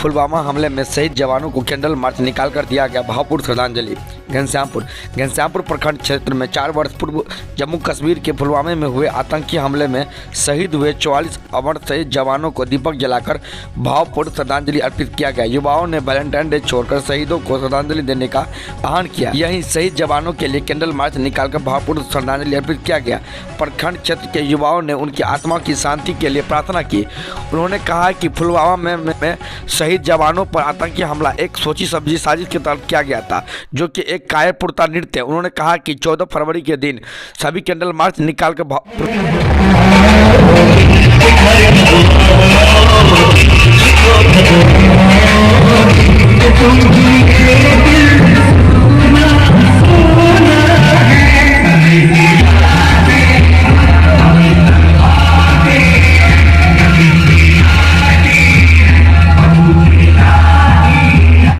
पुलवामा हमले में शहीद जवानों को कैंडल मार्च निकालकर दिया गया भावपूर्ण श्रद्धांजलि। घनश्यामपुर प्रखंड क्षेत्र में 4 वर्ष पूर्व जम्मू कश्मीर के पुलवामा में हुए आतंकी हमले में शहीद हुए 44 अमर शहीद जवानों को दीपक जलाकर भावपूर्ण श्रद्धांजलि अर्पित किया गया। युवाओं ने वैलेंटाइन डे छोड़कर शहीदों को श्रद्धांजलि देने का आह्वान किया। यही शहीद जवानों के लिए कैंडल मार्च निकालकर भावपूर्ण श्रद्धांजलि अर्पित किया गया। प्रखंड क्षेत्र के युवाओं ने उनकी आत्मा की शांति के लिए प्रार्थना की। उन्होंने कहा कि पुलवामा में शहीद जवानों पर आतंकी हमला एक सोची समझी साजिश के तहत किया गया था, जो कि एक कायरपूर्ता नृत्य। उन्होंने कहा कि 14 फरवरी के दिन सभी कैंडल मार्च निकालकर